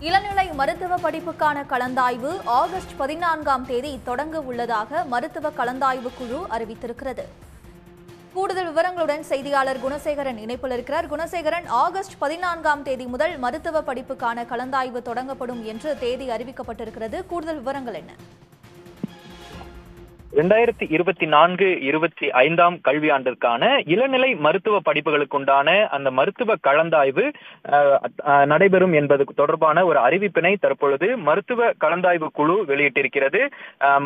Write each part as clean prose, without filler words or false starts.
இளநிலை மருத்துவ படிப்புக்கான கலந்தாய்வு ஆகஸ்ட் 14ஆம் தேதி தொடங்க உள்ளதாக மருத்துவ கலந்தாய்வு குழு அறிவித்திருக்கிறது. கூடுதல் விவரங்களுடன் செய்தியாளர் குணசேகரன் இணைப்பில் இருக்கிறார். குணசேகரன், ஆகஸ்ட் 14ஆம் தேதி முதல் மருத்துவ படிப்புக்கான கலந்தாய்வு தொடங்கப்படும் என்று தேதி அறிவிக்கப்பட்டிருக்கிறது. கூடுதல் விவரங்கள் என்ன? 2024-25 கல்வியாண்டிற்கான இளநிலை மருத்துவ படிப்புகளுக்குண்டான அந்த மருத்துவ கலந்தாய்வு நடைபெறும் என்பது தொடர்பான ஒரு அறிவிப்பினை தற்பொழுது மருத்துவ கலந்தாய்வு குழு வெளியிட்டிருக்கிறது.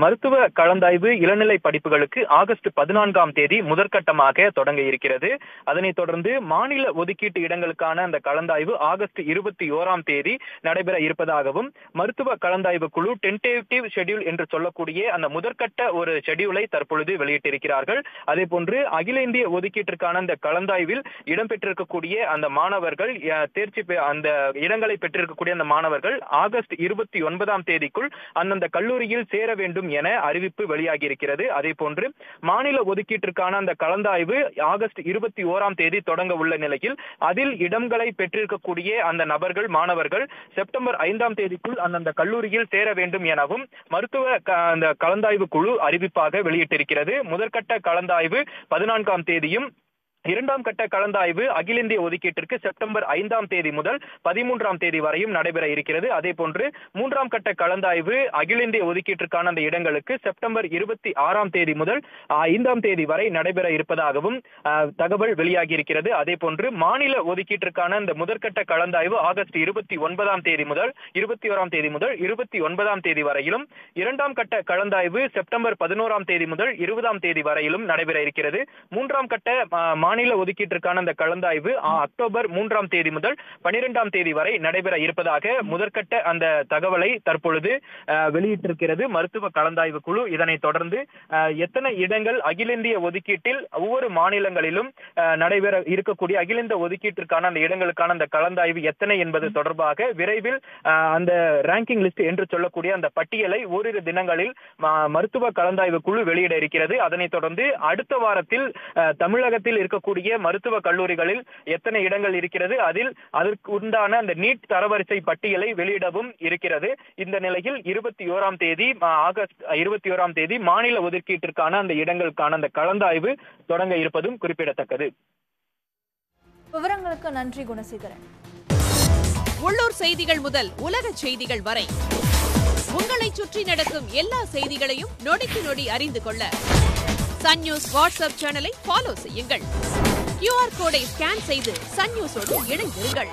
மருத்துவ கலந்தாய்வு இளநிலை படிப்புகளுக்கு ஆகஸ்ட் 14ஆம் தேதி முதற்கட்டமாக தொடங்க இருக்கிறது. அதனைத் தொடர்ந்து மாநில ஒதுக்கீட்டு இடங்களுக்கான அந்த கலந்தாய்வு ஆகஸ்ட் 21ஆம் தேதி நடைபெற இருப்பதாகவும் மருத்துவ கலந்தாய்வு குழு டென்டேட்டிவ் ஷெட்யூல் என்று சொல்லக்கூடிய அந்த முதற்கட்ட ஒரு ஷெட்யூலை தற்பொழுது வெளியிட்டிருக்கிறார்கள். அதே போன்று அகில இந்திய ஒதுக்கீட்டிற்கான அந்த கலந்தாய்வில் இடம்பெற்றிருக்கக்கூடிய அந்த மாணவர்கள் அந்த இடங்களை பெற்றிருக்கக்கூடிய அந்த மாணவர்கள் ஆகஸ்ட் 29ஆம் தேதிக்குள் அந்தந்த கல்லூரியில் சேர வேண்டும் என அறிவிப்பு வெளியாகி இருக்கிறது. அதே போன்று மாநில ஒதுக்கீட்டிற்கான அந்த கலந்தாய்வு ஆகஸ்ட் 21ஆம் தேதி தொடங்க உள்ள நிலையில் அதில் இடங்களை பெற்றிருக்கக்கூடிய அந்த நபர்கள் மாணவர்கள் செப்டம்பர் 5ஆம் தேதிக்குள் அந்தந்த கல்லூரியில் சேர வேண்டும் எனவும் மருத்துவ அந்த கலந்தாய்வு குழு அறிவிப்பாக வெளியிட்டிருக்கிறது. முதற்கட்ட கலந்தாய்வு 14ஆம் தேதியும் இரண்டாம் கட்ட கலந்தாய்வு அகில இந்திய ஒதுக்கீட்டிற்கு செப்டம்பர் 5ஆம் தேதி முதல் 13ஆம் தேதி வரையும் நடைபெற இருக்கிறது. அதே போன்று மூன்றாம் கட்ட கலந்தாய்வு அகில இந்திய ஒதுக்கீட்டிற்கான அந்த இடங்களுக்கு செப்டம்பர் 26ஆம் தேதி முதல் 5ஆம் தேதி வரை நடைபெற இருப்பதாகவும் தகவல் வெளியாகி இருக்கிறது. அதே போன்று மாநில ஒதுக்கீட்டிற்கான அந்த முதற்கட்ட கலந்தாய்வு ஆகஸ்ட் 29ஆம் தேதி முதல் 21ஆம் தேதி முதல் 29ஆம் தேதி வரையிலும், இரண்டாம் கட்ட கலந்தாய்வு செப்டம்பர் 11ஆம் தேதி முதல் 20ஆம் தேதி வரையிலும் நடைபெற இருக்கிறது. மூன்றாம் கட்ட மாநில ஒதுக்கீட்டிற்கான அந்த கலந்தாய்வு அக்டோபர் 3ஆம் தேதி முதல் 12ஆம் தேதி வரை நடைபெற இருப்பதாக முதற்கட்ட அந்த தகவலை தற்பொழுது வெளியிட்டிருக்கிறது மருத்துவ கலந்தாய்வு குழு. இதனைத் தொடர்ந்து எத்தனை இடங்கள் அகில இந்திய ஒதுக்கீட்டில் ஒவ்வொரு மாநிலங்களிலும் நடைபெற இருக்கக்கூடிய அகில இந்திய ஒதுக்கீட்டிற்கான அந்த இடங்களுக்கான அந்த கலந்தாய்வு எத்தனை என்பது தொடர்பாக விரைவில் அந்த ரேங்கிங் லிஸ்ட் என்று சொல்லக்கூடிய அந்த பட்டியலை ஓரிரு தினங்களில் மருத்துவ கலந்தாய்வு குழு வெளியிட இருக்கிறது. அதனைத் தொடர்ந்து அடுத்த வாரத்தில் தமிழகத்தில் இருக்கக்கூடிய மருத்துவ கல்லூரிகளில் எத்தனை இடங்கள் இருக்கிறது, அதில் அதற்கு உண்டான அந்த நீட் தரவரிசை பட்டியலை வெளியிடவும் இருக்கிறது. இந்த நிலையில் 21ஆம் தேதி ஆகஸ்ட் 21ஆம் தேதி மாநில ஒதுக்கீட்டிற்கான அந்த இடங்களுக்கான அந்த கலந்தாய்வு தொடங்க இருப்பதும் குறிப்பிடத்தக்கது. விவரங்களுக்கு நன்றி குணசேகரன். உள்ளூர் செய்திகள் முதல் உலக செய்திகள் வரை உங்களை சுற்றி நடக்கும் எல்லா செய்திகளையும் நொடிக்கு நொடி அறிந்து கொள்ள சன் நியூஸ் வாட்ஸ்அப் சேனலை ஃபாலோ செய்யுங்கள். QR கோடை ஸ்கேன் செய்து சன் நியூஸோடு இணைந்திருங்கள்.